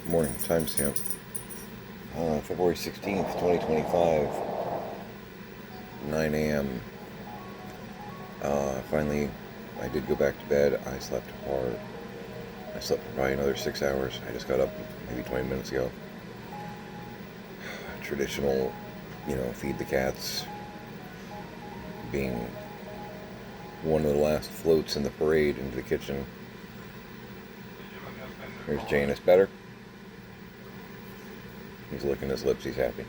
Morning timestamp. February 16th, 2025, 9 a.m. Finally, I did go back to bed. I slept hard. I slept for probably another 6 hours. I just got up maybe 20 minutes ago. Traditional, feed the cats, being one of the last floats in the parade into the kitchen. Here's Janus. Better? He's licking his lips. He's happy.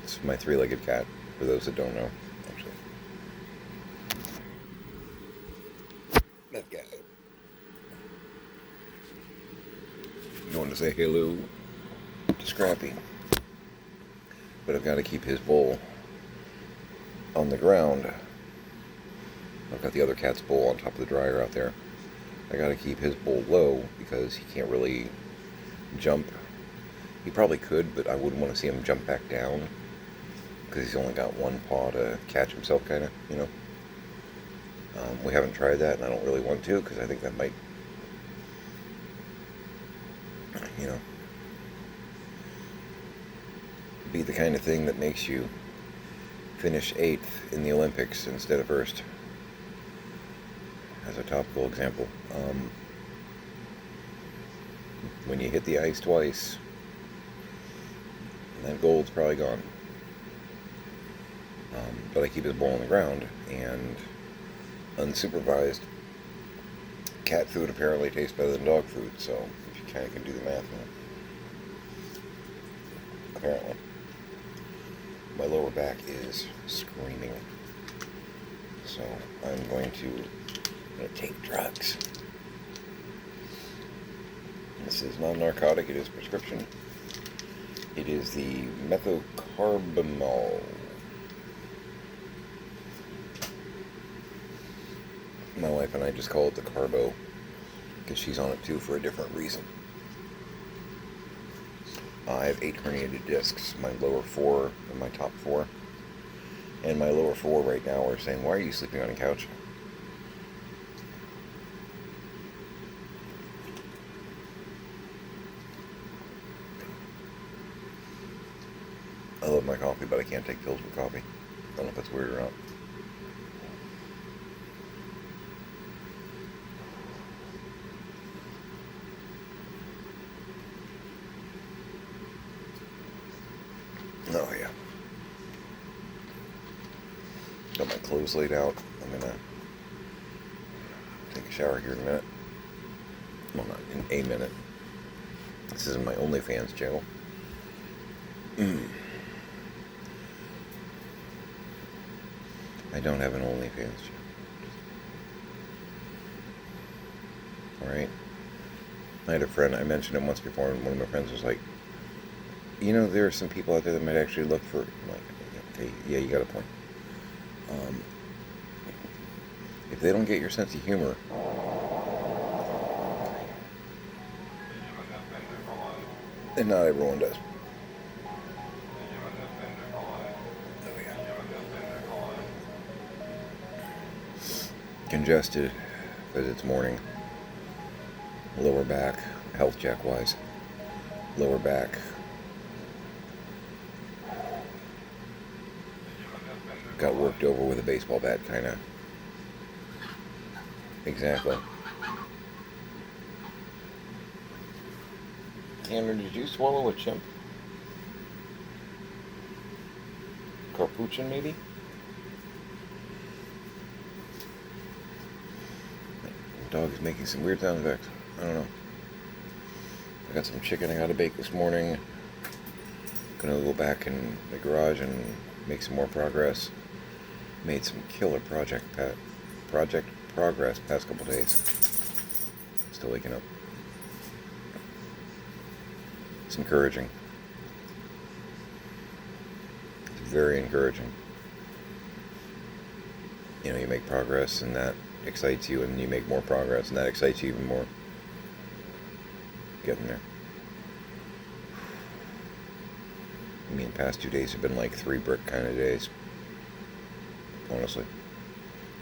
It's my three-legged cat, for those that don't know, actually. That guy. Going to say hello to Scrappy. But I've got to keep his bowl on the ground. I've got the other cat's bowl on top of the dryer out there. I got to keep his bowl low because he can't really jump. He probably could, but I wouldn't want to see him jump back down because he's only got one paw to catch himself, kind of, We haven't tried that, and I don't really want to because I think that might, be the kind of thing that makes you finish 8th in the Olympics instead of 1st. As a topical example, when you hit the ice twice, that gold's probably gone. But I keep his ball on the ground, and unsupervised cat food apparently tastes better than dog food, so if you kind of can do the math, apparently. My lower back is screaming, so I'm going to take drugs. This is non-narcotic, it is prescription. It is the methocarbamol. My wife and I just call it the Carbo because she's on it too for a different reason. I have 8 herniated discs, my lower 4 and my top 4. And my lower 4 right now are saying, "Why are you sleeping on a couch?" I love my coffee, but I can't take pills with coffee. I don't know if that's weird or not. Oh, yeah. Got my clothes laid out. I'm going to take a shower here in a minute. Well, not in a minute. This is my OnlyFans channel. I don't have an OnlyFans channel. Alright? I had a friend, I mentioned it once before, and one of my friends was like, there are some people out there that might actually look for, I'm like, okay, yeah, you got a point. If they don't get your sense of humor, and not everyone does. Oh, yeah. Congested, because it's morning. Lower back, health check wise. Lower back. Got worked over with a baseball bat, kind of. Exactly. Tanner, did you swallow a chimp? Capuchin, maybe? The dog is making some weird sound effects. I don't know. I got some chicken I gotta bake this morning. Gonna go back in the garage and make some more progress. Made some killer project progress past couple days. Still waking up. It's encouraging. It's very encouraging. You make progress and that excites you, and you make more progress and that excites you even more. Getting there. I mean, past 2 days have been like 3 brick kind of days. Honestly.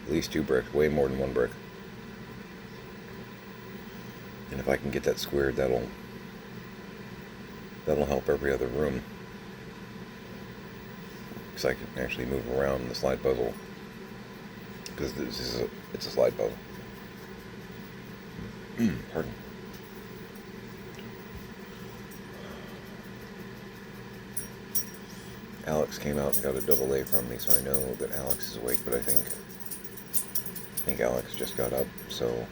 At least 2 bricks, way more than 1 brick. And if I can get that squared, that'll help every other room. Because I can actually move around the slide puzzle. Because it's a slide puzzle. Pardon. Alex came out and got a double A from me, so I know that Alex is awake, but I think Alex just got up, so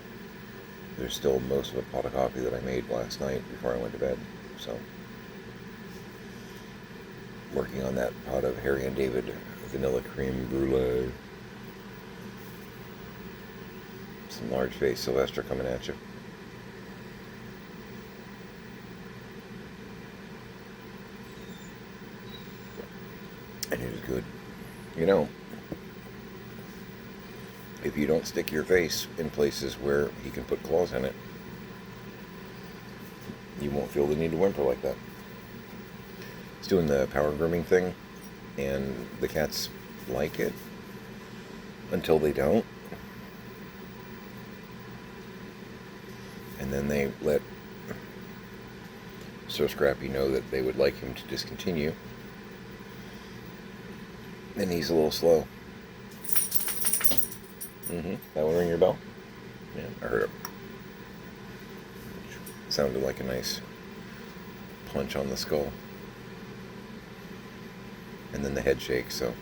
there's still most of a pot of coffee that I made last night before I went to bed, so working on that pot of Harry and David vanilla cream brulee. Some large face Sylvester coming at you. And it is good. You know, if you don't stick your face in places where he can put claws in it, you won't feel the need to whimper like that. He's doing the power grooming thing, and the cats like it until they don't. And then they let Sir Scrappy know that they would like him to discontinue. And he's a little slow. That one ring your bell? Yeah, I heard it. Sounded like a nice punch on the skull. And then the head shake, so.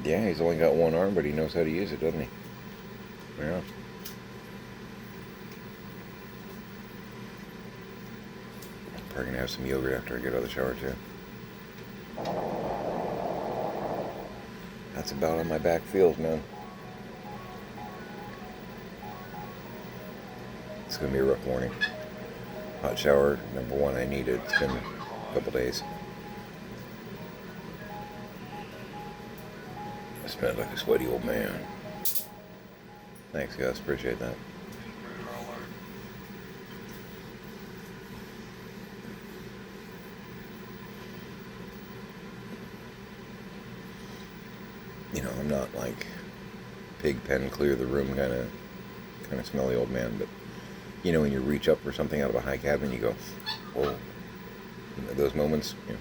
Yeah, he's only got one arm, but he knows how to use it, doesn't he? Yeah. Probably gonna have some yogurt after I get out of the shower, too. That's about on my back feels, man. It's gonna be a rough morning. Hot shower, number one, I need it. It's been a couple days. I smell like a sweaty old man. Thanks, Gus. Appreciate that. You know, I'm not like pig pen clear the room kind of smelly old man, but you know when you reach up for something out of a high cabinet, you go, whoa. You know, those moments, you know.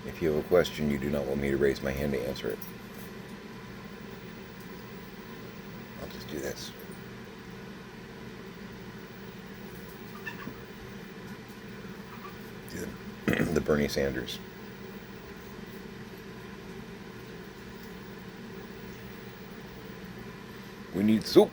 If you have a question, you do not want me to raise my hand to answer it. I'll just do this. Do the Bernie Sanders. We need soup.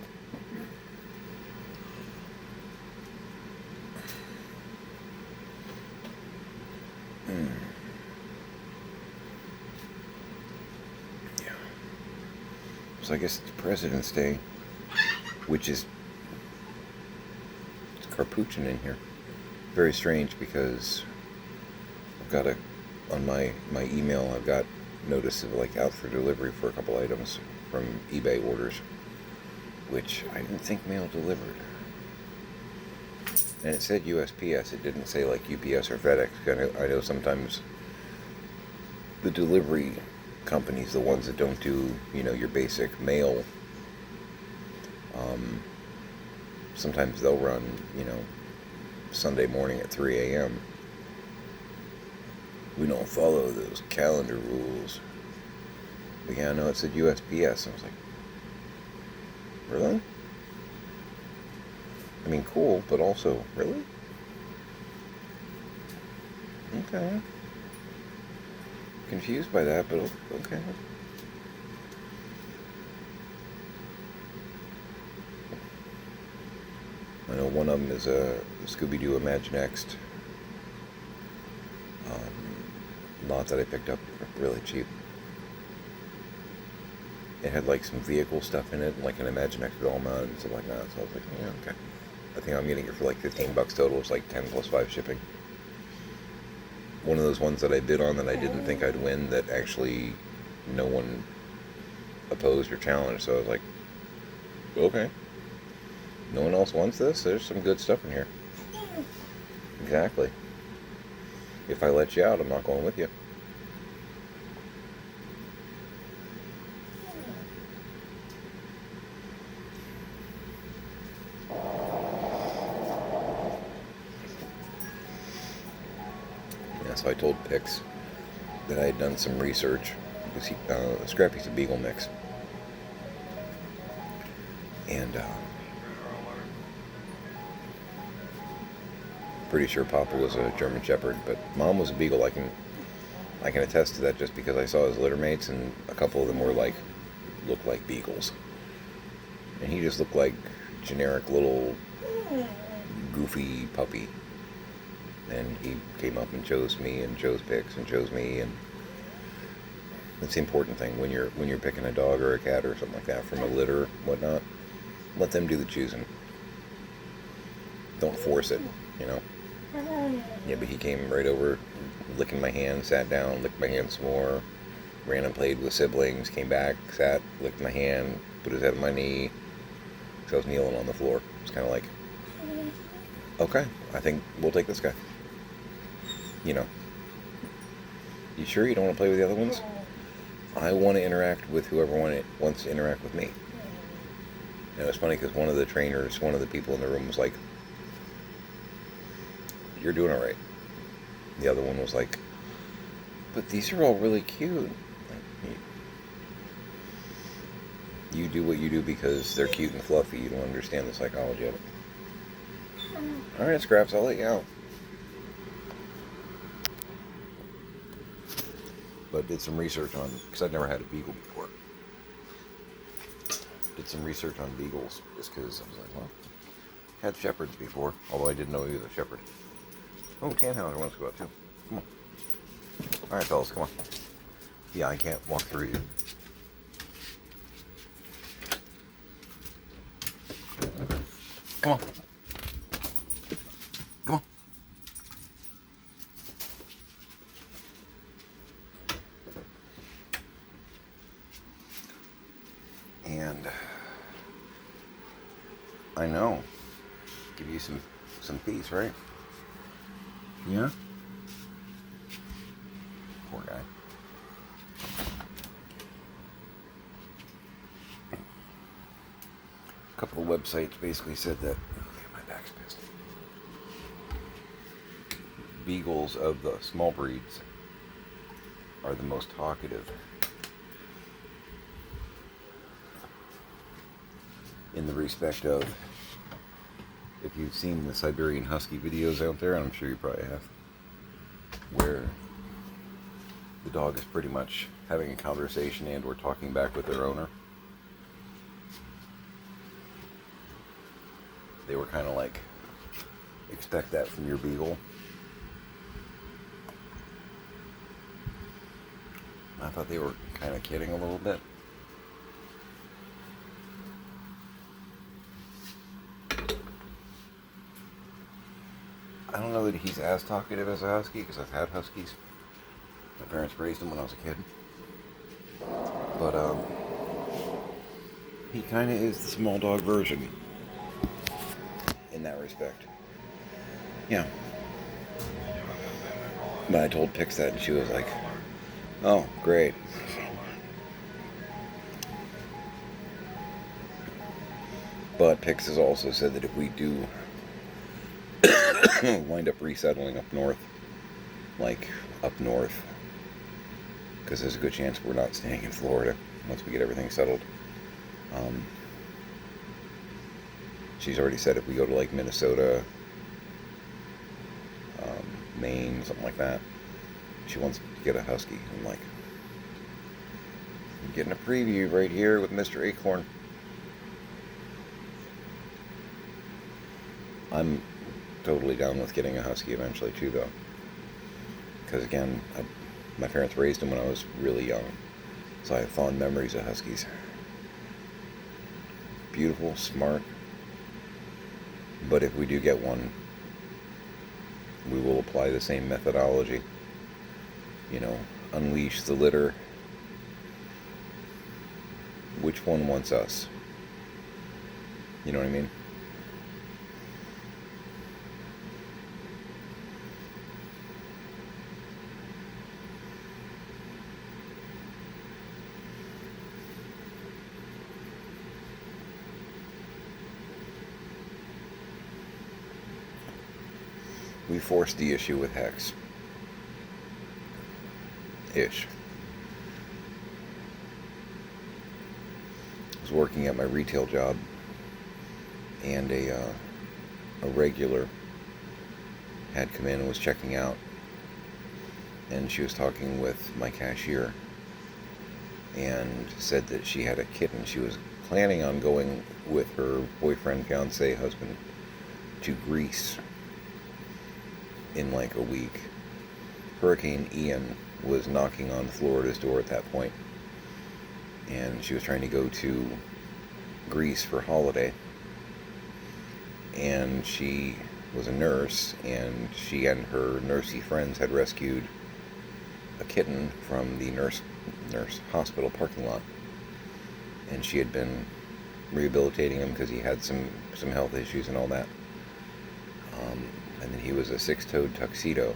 So I guess it's President's Day, which is, it's Carpuchin in here. Very strange because I've got on my email, I've got notice of like out for delivery for a couple items from eBay orders, which I didn't think mail delivered. And it said USPS, it didn't say like UPS or FedEx. I know sometimes the delivery companies, the ones that don't do, you know, your basic mail, sometimes they'll run, you know, Sunday morning at 3 a.m. We don't follow those calendar rules. But yeah, no, it said USPS. I was like, really? I mean, cool, but also, really? Okay. Confused by that, but okay. I know one of them is a Scooby-Doo Imaginext lot that I picked up really cheap. It had like some vehicle stuff in it, like an Imaginext Velma and stuff like that. So I was like, yeah, okay. I think I'm getting it for like $15 total. It's like 10 plus 5 shipping. One of those ones that I bid on that I didn't think I'd win, that actually no one opposed or challenged. So I was like, okay. No one else wants this? There's some good stuff in here. Exactly. If I let you out, I'm not going with you. Yeah, so I told Pix that I had done some research because Scrappy's a Beagle mix. And pretty sure Papa was a German Shepherd, but Mom was a Beagle. I can attest to that just because I saw his litter mates, and a couple of them looked like Beagles, and he just looked like generic little goofy puppy. And he came up and chose me, and chose Pix, and chose me, and that's the important thing when you're picking a dog or a cat or something like that from a litter, whatnot. Let them do the choosing. Don't force it, you know. Yeah, but he came right over, licking my hand, sat down, licked my hand some more, ran and played with siblings, came back, sat, licked my hand, put his head on my knee. So I was kneeling on the floor. It's kind of like, okay, I think we'll take this guy. You know. You sure you don't want to play with the other ones? I want to interact with whoever wants to interact with me. And it was funny because one of the people in the room was like, you're doing all right. The other one was like, but these are all really cute. You do what you do because they're cute and fluffy. You don't understand the psychology of it. All right, Scraps, I'll let you out. But did some research on, because I'd never had a Beagle before. Did some research on Beagles, just because I was like, well, had Shepherds before, although I didn't know he was a Shepherd. Oh, Tannhauser wants to go out too. Come on. All right, fellas, come on. Yeah, I can't walk through you. Come on. Come on. And I know. Give you some peace, right? Yeah? Poor guy. A couple of websites basically said that, my back's pissed. Beagles of the small breeds are the most talkative in the respect of, if you've seen the Siberian Husky videos out there, and I'm sure you probably have, where the dog is pretty much having a conversation and or talking back with their owner. They were kind of like, expect that from your Beagle. I thought they were kind of kidding a little bit. I don't know that he's as talkative as a Husky, because I've had Huskies. My parents raised them when I was a kid. But, he kind of is the small dog version in that respect. Yeah. But I told Pix that, and she was like, oh, great. But Pix has also said that if we do wind up resettling up north, because there's a good chance we're not staying in Florida once we get everything settled. She's already said if we go to like Minnesota, Maine, something like that, she wants to get a Husky. I'm like, I'm getting a preview right here with Mr. Acorn. I'm totally down with getting a Husky eventually too, though, because again, my parents raised them when I was really young, so I have fond memories of Huskies. Beautiful, smart, but if we do get one, we will apply the same methodology. You know, unleash the litter. Which one wants us? You know what I mean? we forced the issue with Hex. Ish. I was working at my retail job, and a regular had come in and was checking out, and she was talking with my cashier and said that she had a kitten. She was planning on going with her boyfriend, fiance, husband to Greece in like a week. Hurricane Ian was knocking on Florida's door at that point, and she was trying to go to Greece for holiday, and she was a nurse, and she and her nursey friends had rescued a kitten from the nurse hospital parking lot, and she had been rehabilitating him because he had some health issues and all that. And then he was a six-toed tuxedo.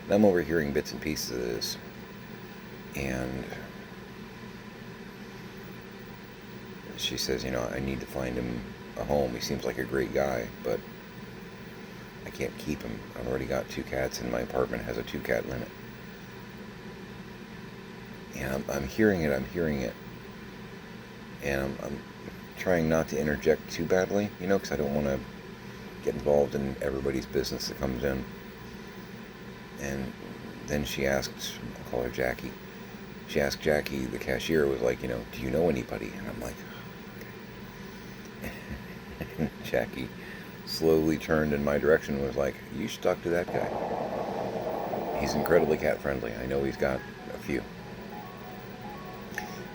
And I'm overhearing bits and pieces of this, and she says, I need to find him a home. He seems like a great guy, but I can't keep him. I've already got 2 cats, and my apartment has a 2-cat limit. And I'm hearing it, and I'm trying not to interject too badly, because I don't want to get involved in everybody's business that comes in. And then she asked, I'll call her Jackie. She asked Jackie, the cashier, was like, do you know anybody? And I'm like, okay. And Jackie slowly turned in my direction and was like, you should talk to that guy. He's incredibly cat friendly. I know he's got a few.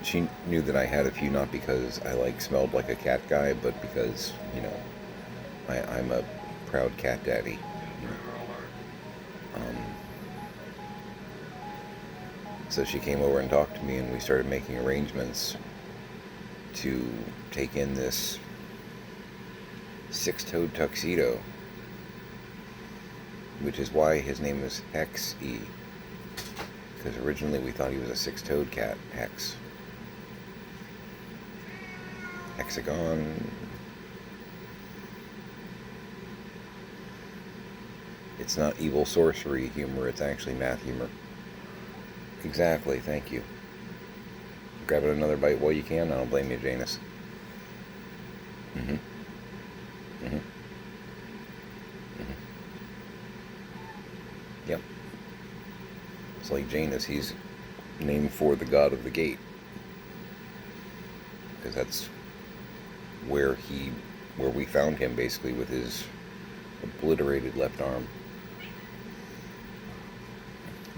She knew that I had a few, not because I smelled like a cat guy, but because, I'm a proud cat daddy. So she came over and talked to me, and we started making arrangements to take in this 6-toed tuxedo, which is why his name is Hex E, because originally we thought he was a 6-toed cat, Hex. Hexagon. It's not evil sorcery humor, it's actually math humor. Exactly, thank you. Grab it another bite while you can. I don't blame you, Janus. Yep. It's like Janus, he's named for the god of the gate, because that's where we found him, basically, with his obliterated left arm.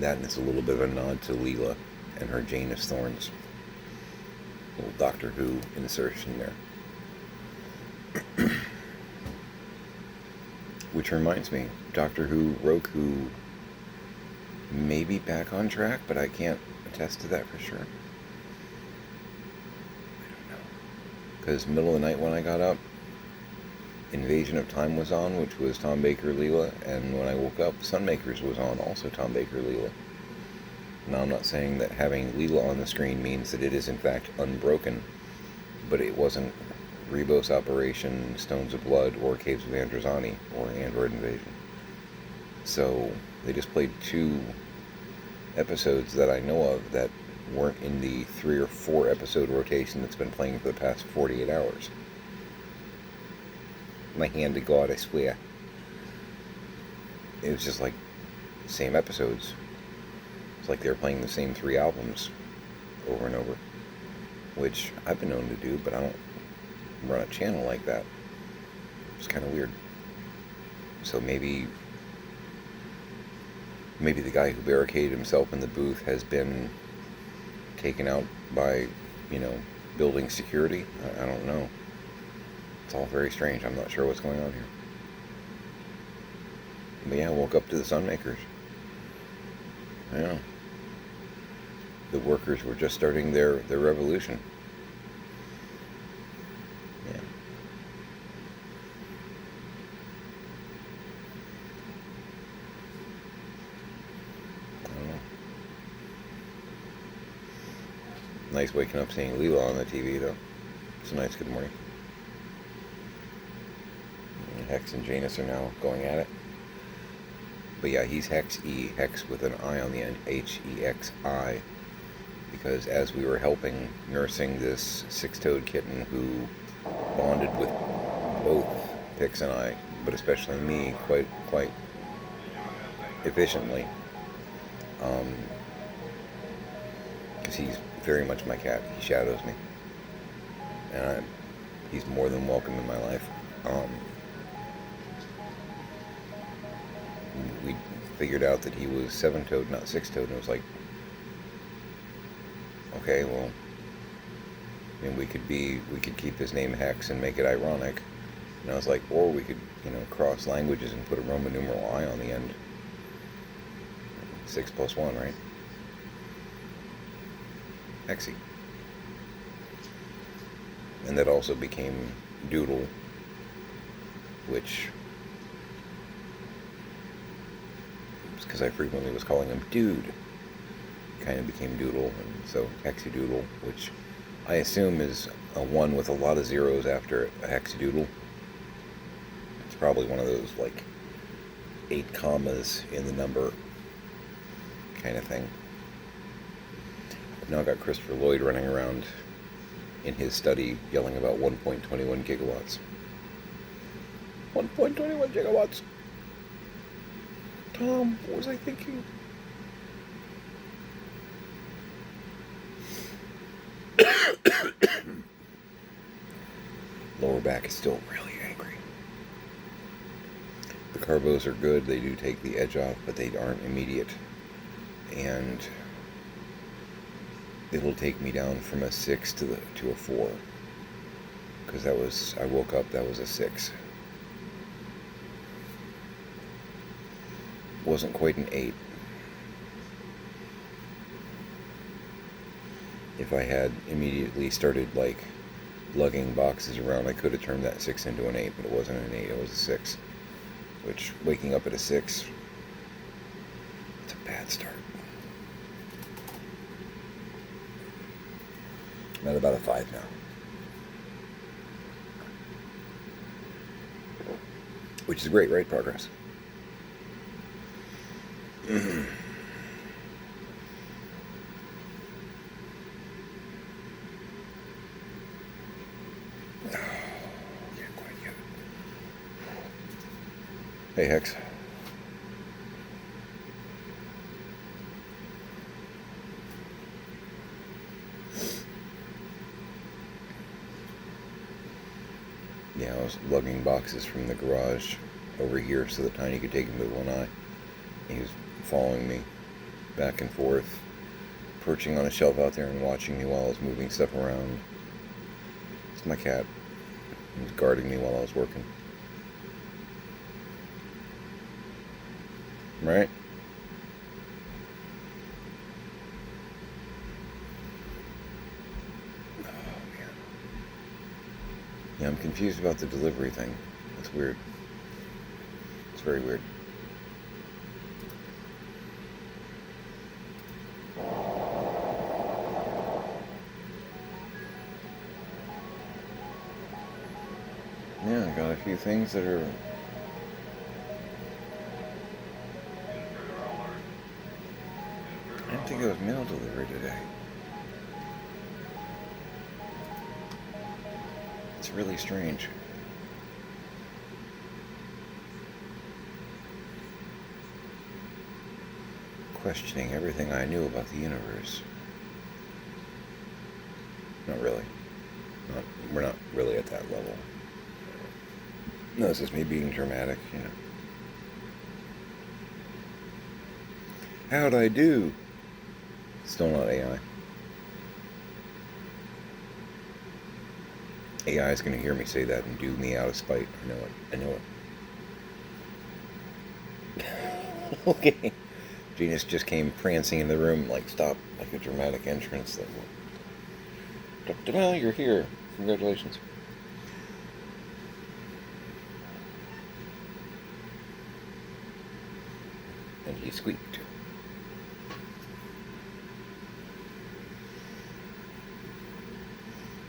That, and it's a little bit of a nod to Leela and her Janus thorns. Little Doctor Who insertion there. Which reminds me, Doctor Who Roku may be back on track, but I can't attest to that for sure. I don't know. Because middle of the night when I got up, Invasion of Time was on, which was Tom Baker, Leela, and when I woke up, Sunmakers was on, also Tom Baker, Leela. Now, I'm not saying that having Leela on the screen means that it is in fact unbroken, but it wasn't Rebos Operation, Stones of Blood, or Caves of Androzani, or Android Invasion. So, they just played 2 episodes that I know of that weren't in the 3 or 4 episode rotation that's been playing for the past 48 hours. My hand to God, I swear. It was just like same episodes. It's like they were playing the same 3 albums over and over, which I've been known to do, but I don't run a channel like that. It's kind of weird. So maybe the guy who barricaded himself in the booth has been taken out by, building security. I don't know. It's all very strange. I'm not sure what's going on here. But yeah, I woke up to the Sunmakers. Yeah. The workers were just starting their revolution. Yeah. I don't know. Nice waking up seeing Leela on the TV, though. It's a nice good morning. Hex and Janus are now going at it. But yeah, he's Hex E, Hex with an I on the end, Hexi, because as we were helping nursing this six-toed kitten who bonded with both Pix and I, but especially me, quite efficiently, because he's very much my cat. He shadows me, and he's more than welcome in my life. We figured out that he was seven-toed, not six-toed, and it was like, okay, well, I mean, we could keep his name Hex and make it ironic. And I was like, or we could, cross languages and put a Roman numeral I on the end. 6 plus 1, right? Hexy. And that also became Doodle, which, because I frequently was calling him Dude, kind of became Doodle, and so Hexadoodle, which I assume is a 1 with a lot of zeros after a hexadoodle. It's probably one of those, like, 8 commas in the number kind of thing. I've now got Christopher Lloyd running around in his study yelling about 1.21 gigawatts. 1.21 gigawatts! Tom, what was I thinking? Lower back is still really angry. The carbos are good. They do take the edge off, but they aren't immediate. And it'll take me down from a 6 to a 4. Because I woke up, that was a 6. Wasn't quite an 8. If I had immediately started, like, lugging boxes around, I could have turned that 6 into an 8, but it wasn't an 8, it was a 6. Which, waking up at a 6, it's a bad start. I'm at about a 5 now. Which is great, right? Progress. Hey, Hex. Yeah, I was lugging boxes from the garage over here so that Tiny could take him to the lanai. He was following me back and forth, perching on a shelf out there and watching me while I was moving stuff around. It's my cat. He was guarding me while I was working. Right? Oh, man. Yeah, I'm confused about the delivery thing. It's weird. It's very weird. Yeah, I got a few things that are... I didn't think it was mail delivery today. It's really strange. Questioning everything I knew about the universe. Not really. We're not really at that level. No, this is me being dramatic, How'd I do? Still not AI. AI is going to hear me say that and do me out of spite. I know it. Okay. Genius just came prancing in the room, like, stop, like a dramatic entrance. Like, ta-da, you're here. Congratulations. And he squeaked.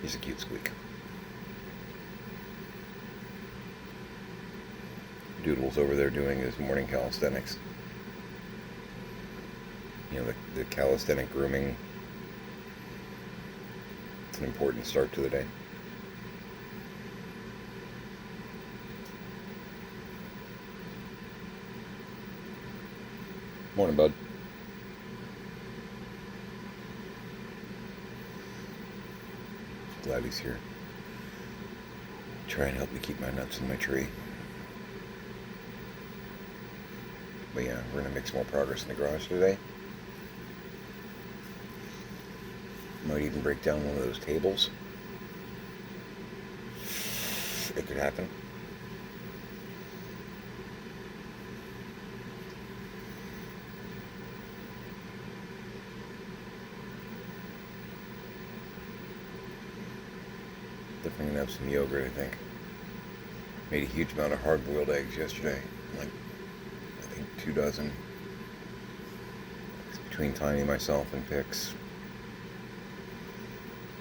He's a cute squeak. Doodle's over there doing his morning calisthenics. You know, the calisthenic grooming. It's an important start to the day. Morning, bud. Glad he's here. Try and help me keep my nuts in my tree. But yeah, we're going to make some more progress in the garage today. Might even break down one of those tables. It could happen. Definitely gonna have some yogurt, I think. Made a huge amount of hard-boiled eggs yesterday. Like, I think 2 dozen. It's between Tiny, myself, and Pix.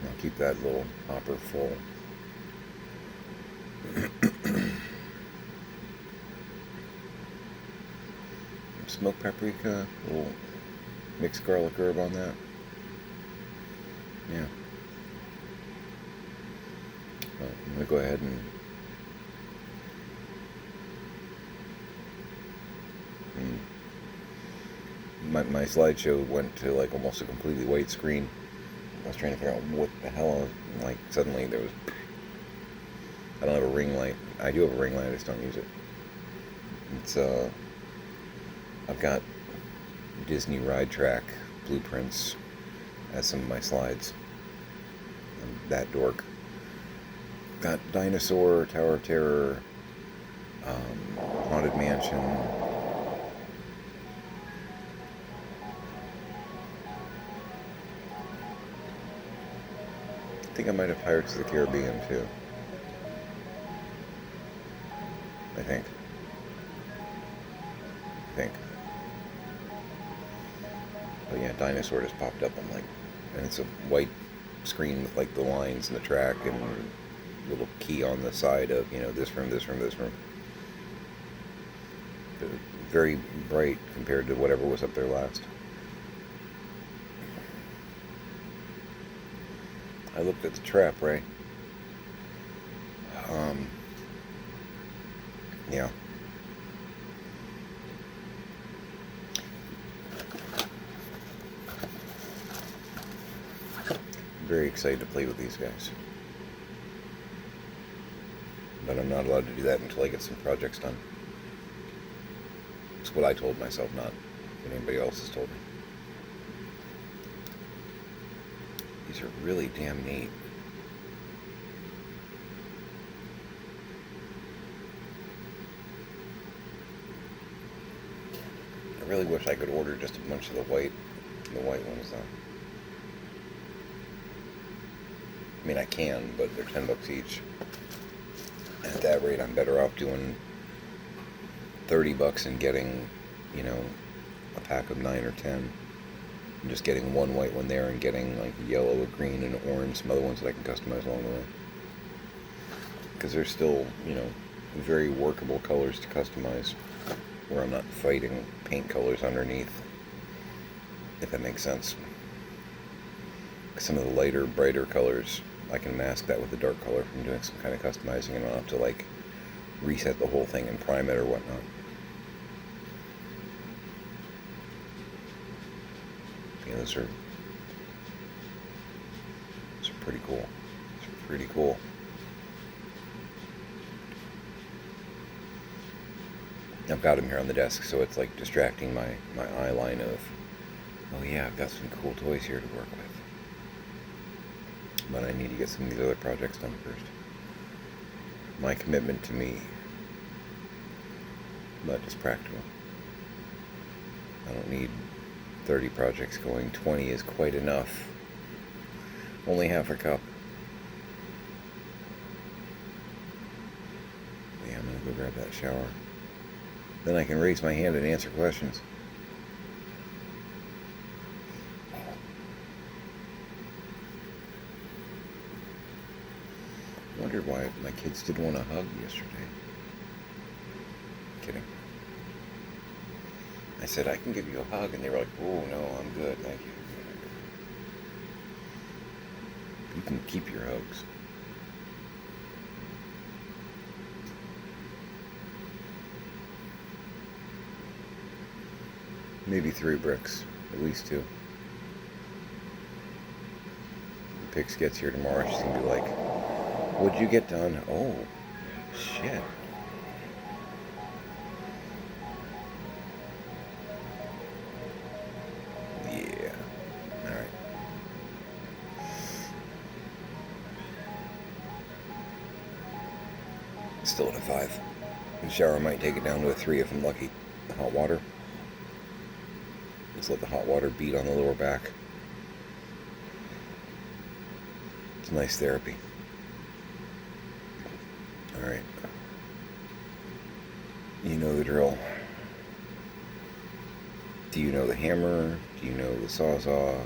I'll keep that little hopper full. Smoked paprika, a little mixed garlic herb on that. Yeah. Well, I'm going to go ahead and my slideshow went to like almost a completely white screen. I was trying to figure out what the hell, like suddenly there was, I don't have a ring light. I do have a ring light, I just don't use it. It's, I've got Disney Ride Track blueprints as some of my slides. I'm that dork. Got Dinosaur, Tower of Terror, Haunted Mansion. I think I might have Pirates of the Caribbean too. I think. But yeah, Dinosaur just popped up. I'm like, and it's a white screen with like the lines and the track and a little key on the side of, you know, this room, this room, this room. Very bright compared to whatever was up there last. I looked at the trap, right? Yeah. I'm very excited to play with these guys. But I'm not allowed to do that until I get some projects done. It's what I told myself, not what anybody else has told me. These are really damn neat. I really wish I could order just a bunch of the white ones though. I mean, I can, but they're $10 each. And at that rate, I'm better off doing $30 and getting, you know, a pack of 9 or 10. And just getting one white one there and getting like yellow, a green, and an orange, some other ones that I can customize along the way. Because they're still, you know, very workable colors to customize, where I'm not fighting paint colors underneath, if that makes sense. Some of the lighter, brighter colors, I can mask that with a dark color from doing some kind of customizing, and I don't have to like reset the whole thing and prime it or whatnot. Yeah, those are pretty cool. It's pretty cool. I've got them here on the desk, so it's like distracting my eye line of, oh yeah, I've got some cool toys here to work with. But I need to get some of these other projects done first. My commitment to me, but it's practical. I don't need 30 projects going. 20 is quite enough. Only half a cup. Yeah, I'm gonna go grab that shower. Then I can raise my hand and answer questions. I wondered why my kids didn't want to hug yesterday. Kidding. I said, I can give you a hug. And they were like, oh, no, I'm good. Thank you. You can keep your hugs. Maybe 3 bricks. At least 2. When Pix gets here tomorrow, she's going to be like, what'd you get done? Oh, shit. Yeah. Alright. Still at a 5. The shower might take it down to a 3 if I'm lucky. The hot water. Just let the hot water beat on the lower back. It's nice therapy. Alright. You know the drill. Do you know the hammer? Do you know the sawzall?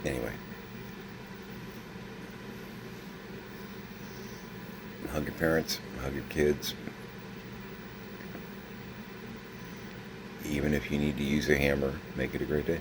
Anyway. Hug your parents. Hug your kids. Even if you need to use a hammer, make it a great day.